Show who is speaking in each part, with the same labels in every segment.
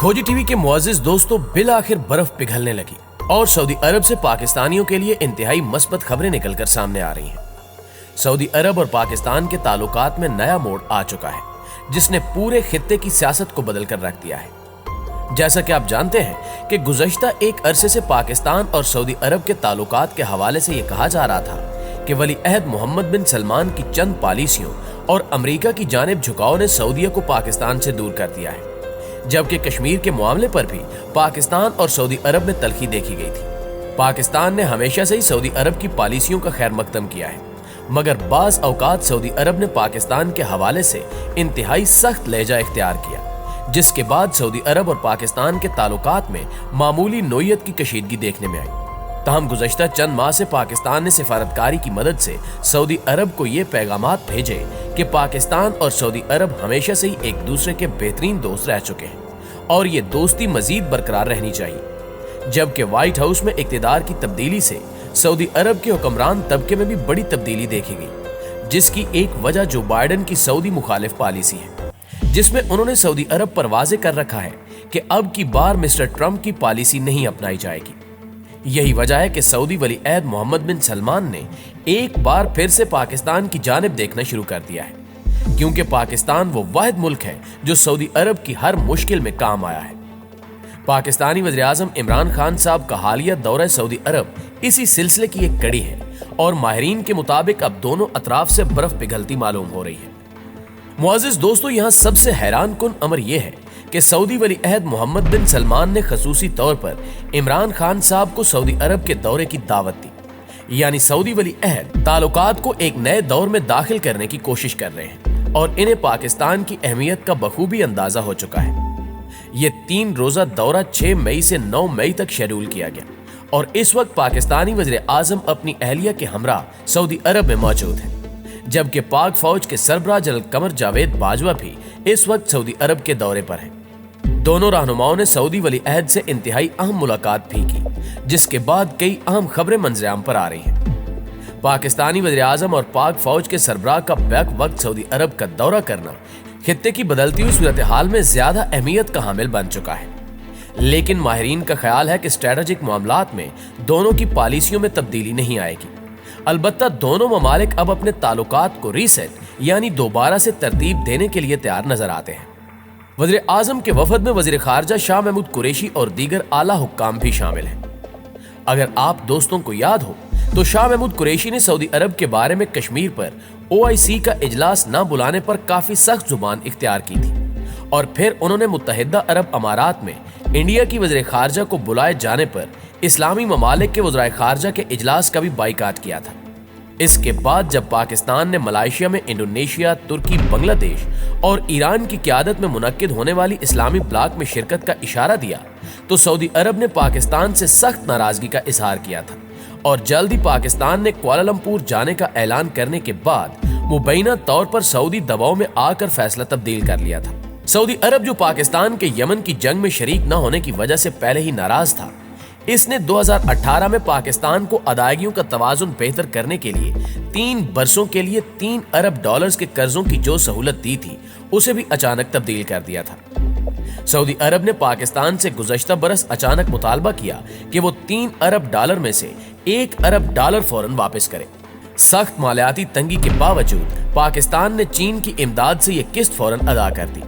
Speaker 1: खोजी टीवी के मुअज़्ज़िज़ दोस्तों, बिल आखिर बर्फ पिघलने लगी और सऊदी अरब से पाकिस्तानियों के लिए इंतहाई मस्बत खबरें निकलकर सामने आ रही हैं। सऊदी अरब और पाकिस्तान के ताल्लुकात में नया मोड़ आ चुका है, जिसने पूरे खित्ते की सियासत को बदल कर रख दिया है। जैसा कि आप जानते हैं कि गुज़श्ता एक अरसे से पाकिस्तान और सऊदी अरब के ताल्लुकात के हवाले से यह कहा जा रहा था कि वली अहद मोहम्मद बिन सलमान की चंद पॉलिसियों और अमेरिका की जानिब झुकाव ने सऊदीया को पाकिस्तान से दूर कर दिया है, जबकि कश्मीर के मामले पर भी पाकिस्तान और सऊदी अरब में तलखी देखी गई थी। पाकिस्तान ने हमेशा से ही सऊदी अरब की पॉलिसियों का खैर मकदम किया है, मगर बाज औकात सऊदी अरब ने पाकिस्तान के हवाले से इंतहाई सख्त लहजा इख्तियार किया, जिसके बाद सऊदी अरब और पाकिस्तान के ताल्लुकात में मामूली नोयत की कशीदगी देखने में आई। ताहम गुज़श्ता चंद माह से पाकिस्तान ने सिफारतकारी की मदद से सऊदी अरब को ये पैगामात भेजे कि पाकिस्तान और सऊदी अरब हमेशा से ही एक दूसरे के बेहतरीन दोस्त रह चुके हैं और ये दोस्ती मजीद बरकरार रहनी चाहिए। जबकि व्हाइट हाउस में इक़्तिदार की तब्दीली से सऊदी अरब के हुक्मरान तबके में भी बड़ी तब्दीली देखी गई, जिसकी एक वजह जो बाइडेन की सऊदी मुखालिफ पॉलिसी है, जिसमें उन्होंने सऊदी अरब पर वाज़े कर रखा है कि अब की बार मिस्टर ट्रंप की पॉलिसी नहीं अपनाई जाएगी। यही वजह है कि सऊदी वली अहद मोहम्मद बिन सलमान ने एक बार फिर से पाकिस्तान की जानिब देखना शुरू कर दिया है, क्योंकि पाकिस्तान वो वाहिद मुल्क है जो सऊदी अरब की हर मुश्किल में काम आया है। पाकिस्तानी वज़ीर-ए-आज़म इमरान खान साहब का हालिया दौरा सऊदी अरब इसी सिलसिले की एक कड़ी है और माहिरीन के मुताबिक अब दोनों अतराफ से बर्फ पिघलती मालूम हो रही है। मुअज़्ज़िज़ दोस्तों, यहाँ सबसे हैरान कुन अमर यह है कि सऊदी वली अहद मोहम्मद बिन सलमान ने खसूसी तौर पर इमरान खान साहब को सऊदी अरब के दौरे की दावत दी। यानी सऊदी वली अहद ताल्लुकात को एक नए दौर में दाखिल करने की कोशिश कर रहे हैं और इन्हें पाकिस्तान की अहमियत का बखूबी अंदाजा हो चुका है। ये 3 रोजा दौरा 6 मई से 9 मई तक शेड्यूल किया गया और इस वक्त पाकिस्तानी वज़ीर-ए-आज़म अपनी अहलिया के हमरा सऊदी अरब में मौजूद है, जबकि पाक फौज के सरबराह जनरल कमर जावेद बाजवा भी इस वक्त सऊदी अरब के दौरे पर हैं। दोनों रहनुमाओं ने सऊदी वली अहद से इंतहाई अहम मुलाकात भी की, जिसके बाद कई अहम खबरें मंजर-ए-आम पर आ रही हैं। पाकिस्तानी वज़ीर-ए-आज़म और पाक फौज के सरबराह का बैक वक्त सऊदी अरब का दौरा करना खित्ते की बदलती हुई सूरत हाल में ज्यादा अहमियत का हामिल बन चुका है, लेकिन माहिरीन का ख्याल है कि स्ट्रेटेजिक मामलात में दोनों की पॉलिसियों में तब्दीली नहीं आएगी। अलबत्ता दोनों ममालिक अब अपने ताल्लुकात को रीसेट यानी दोबारा से तरतीब देने के लिए तैयार नजर आते हैं। वज़ीर आज़म के वफद में वज़ीर खारजा शाह महमूद कुरैशी और दीगर आला हुक्काम भी शामिल हैं। अगर आप दोस्तों को याद हो तो शाह महमूद कुरैशी ने सऊदी अरब के बारे में कश्मीर पर OIC का इजलास न बुलाने पर काफी सख्त जुबान इख्तियार की थी और फिर उन्होंने मुत्तहिदा अरब अमारात में इंडिया की वज़ीर खारजा को बुलाए जाने पर इस्लामी ममालिक के वज़राए खारजा के इजलास का भी बाइकाट किया था। इसके बाद जब पाकिस्तान ने मलेशिया में इंडोनेशिया, तुर्की, बांग्लादेश और ईरान की क़यादत में मुनक्किद होने वाली इस्लामी ब्लॉक में शिरकत का इशारा दिया तो सऊदी अरब ने पाकिस्तान से सख्त नाराजगी का इजहार किया था और जल्द ही पाकिस्तान ने कुआलालंपुर जाने का ऐलान करने के बाद मुबैना तौर पर सऊदी दबाव में आकर फैसला तब्दील कर लिया था। सऊदी अरब जो पाकिस्तान के यमन की जंग में शरीक न होने की वजह से पहले ही नाराज था, इसने 2018 में पाकिस्तान को अदायगियों का तवाजुन बेहतर करने के लिए 3 बरसों के लिए $3 अरब के कर्जों की जो सहूलत दी थी उसे भी अचानक तब्दील कर दिया था। सऊदी अरब ने पाकिस्तान से गुज़श्ता बरस अचानक मुतालबा किया कि वो $3 अरब में से $1 अरब फौरन वापस करे। सख्त मालियाती तंगी के बावजूद पाकिस्तान ने चीन की इमदाद से ये किस्त फौरन अदा कर दी।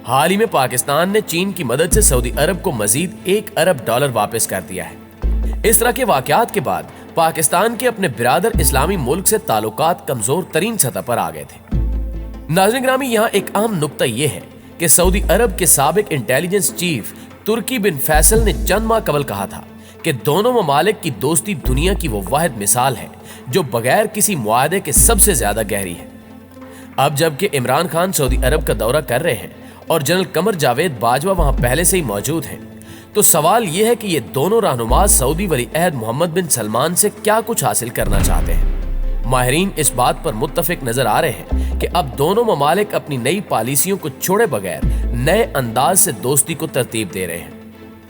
Speaker 1: हाल ही में पाकिस्तान ने चीन की मदद से सऊदी अरब को मजीद $1 अरब वापस कर दिया है। इस तरह के वाकयात के बाद पाकिस्तान के अपने बिरादर इस्लामी मुल्क से ताल्लुकात कमजोर तरीन सतह पर आ गए थे। नाज़रीन ग्रामी, यहाँ एक अहम नुक्ता यह है कि सऊदी अरब के साबिक इंटेलिजेंस चीफ तुर्की बिन फैसल ने चंद माह कबल कहा था कि दोनों ममालिक की दोस्ती दुनिया की वो वाहिद मिसाल है जो बगैर किसी मुआहदे के सबसे ज्यादा गहरी है। अब जबकि इमरान खान सऊदी अरब का दौरा कर रहे हैं और जनरल कमर जावेद बाजवा वहां पहले से ही मौजूद हैं, तो सवाल यह है कि ये दोनों रहनुमा सऊदी वली अहद मोहम्मद बिन सलमान से क्या कुछ हासिल करना चाहते हैं। माहिरीन इस बात पर मुत्तफिक नजर आ रहे हैं कि अब दोनों ममालिक अपनी नई पॉलिसियों को छोड़े बगैर नए अंदाज से दोस्ती को तरतीब दे रहे हैं।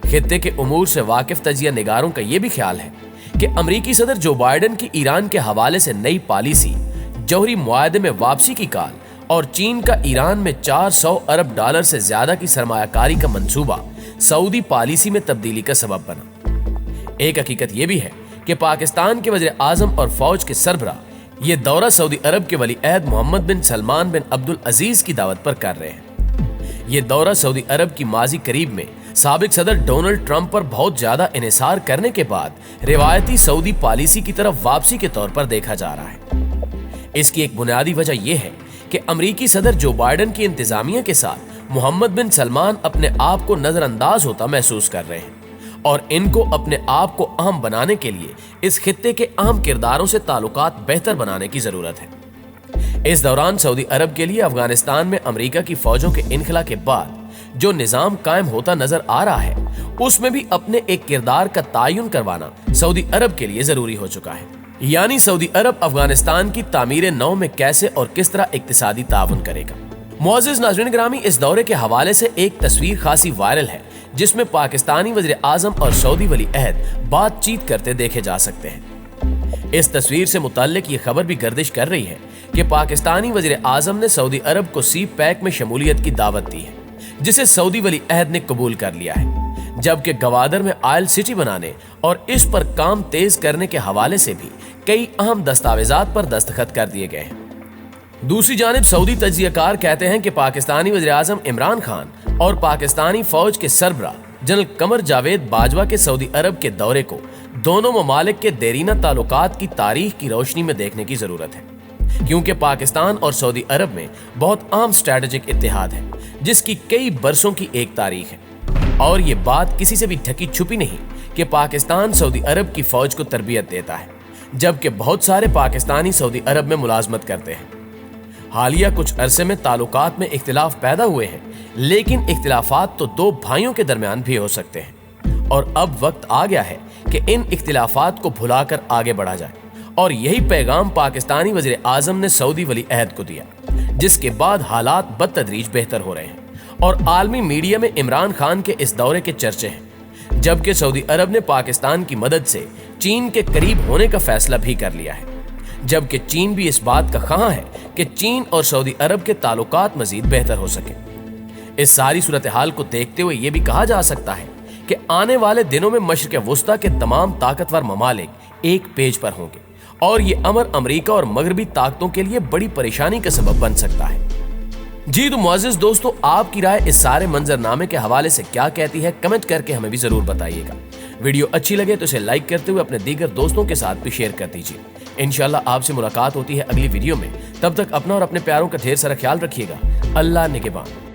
Speaker 1: खित्ते के उमूर से वाकिफ तजिया निगारों का यह भी ख्याल है कि अमरीकी सदर जो बाइडेन की ईरान के हवाले से नई पॉलिसी, जौहरी मुआहदे में वापसी की काल और चीन का ईरान में 400 अरब डॉलर से ज्यादा की सरमायाकारी का मंसूबा सऊदी पॉलिसी में तब्दीली का सबब बना। एक हकीकत यह भी है कि पाकिस्तान के वज़ीर आज़म और फौज के सरबराह ये दौरा सऊदी अरब के वली अहद मोहम्मद बिन सलमान बिन अब्दुल अजीज की दावत पर कर रहे हैं। ये दौरा सऊदी अरब की माजी करीब में साबिक सदर डोनाल्ड ट्रंप पर बहुत ज्यादा इन्हिसार करने के बाद रिवायती सऊदी पॉलिसी की तरफ वापसी के तौर पर देखा जा रहा है। इसकी एक बुनियादी वजह यह है कि अमरीकी सदर जो बाइडेन की इंतजामिया के साथ मोहम्मद बिन सलमान अपने आप को नजरअंदाज होता महसूस कर रहे हैं और इनको अपने आप को अहम बनाने के लिए इस खित्ते के अहम किरदारों से ताल्लुकात बेहतर बनाने की जरूरत है। इस दौरान सऊदी अरब के लिए अफगानिस्तान में अमेरिका की फौजों के इनखला के बाद जो निजाम कायम होता नजर आ रहा है उसमें भी अपने एक किरदार का तायुन करवाना सऊदी अरब के लिए जरूरी हो चुका है। यानी सऊदी अरब अफगानिस्तान की तामीर नौ में कैसे और किस तरह इक्तिसादी ताउन करेगा। मुअज़्ज़िज़ नाज़रीन गिरामी, इस दौरे के हवाले से एक तस्वीर खासी वायरल है जिसमें पाकिस्तानी वज़ीर आज़म और सऊदी वली अहद बातचीत करते देखे जा सकते हैं। इस तस्वीर से मुताल्लिक ये खबर भी गर्दिश कर रही है कि पाकिस्तानी वज़ीर आज़म ने सऊदी अरब को सी पैक में शमूलियत की दावत दी है जिसे सऊदी वली अहद ने कबूल कर लिया है, जबकि गवादर में ऑयल सिटी बनाने और इस पर काम तेज करने के हवाले से भी कई अहम दस्तावेजात पर दस्तखत कर दिए गए हैं। दूसरी जानिब सऊदी तज्जियाकार कहते हैं कि पाकिस्तानी वज़ीर आज़म इमरान खान और पाकिस्तानी फौज के सरबराह जनरल कमर जावेद बाजवा के सऊदी अरब के दौरे को दोनों ममालिक के देरीना ताल्लुकात की तारीख की रोशनी में देखने की जरूरत है, क्योंकि पाकिस्तान और सऊदी अरब में बहुत अहम स्ट्रेटेजिक इत्तेहाद है जिसकी कई बरसों की एक तारीख है। और ये बात किसी से भी ढकी छुपी नहीं कि पाकिस्तान सऊदी अरब की फौज को तरबियत देता है, जबकि बहुत सारे पाकिस्तानी सऊदी अरब में मुलाजमत करते हैं। हालिया कुछ अरसे में ताल्लुकात में इख्तिलाफ पैदा हुए हैं, लेकिन इख्तिलाफात तो दो भाइयों के दरमियान भी हो सकते हैं और अब वक्त आ गया है कि इन इख्तिलाफात को भुलाकर आगे बढ़ा जाए। और यही पैगाम पाकिस्तानी वज़ीर आज़म ने सऊदी वली अहद को दिया, जिसके बाद हालात बदतदरीज बेहतर हो रहे हैं और आलमी मीडिया में इमरान खान के इस दौरे के चर्चे हैं, जबकि सऊदी अरब ने पाकिस्तान की मदद से चीन के करीब होने का फैसला भी कर लिया है, जबकि चीन भी इस बात का ख़्वाह है कि चीन और सऊदी अरब के ताल्लुकात मजीद बेहतर हो सके। इस सारी सूरत हाल को देखते हुए ये भी कहा जा सकता है कि आने वाले दिनों में मशरिक़ वुस्ता के तमाम ताकतवर ममालिक एक पेज पर होंगे और ये अमर अमेरिका और मगरबी ताकतों के लिए बड़ी परेशानी का सबब बन सकता है। जी तो मुअज़्ज़िज़ दोस्तों, आपकी राय इस सारे मंजरनामे के हवाले से क्या कहती है, कमेंट करके हमें भी जरूर बताइएगा। वीडियो अच्छी लगे तो इसे लाइक करते हुए अपने दीगर दोस्तों के साथ भी शेयर कर दीजिए। इंशाल्लाह आपसे मुलाकात होती है अगली वीडियो में। तब तक अपना और अपने प्यारों का ढेर सारा ख्याल रखिएगा। अल्लाह निगहबान।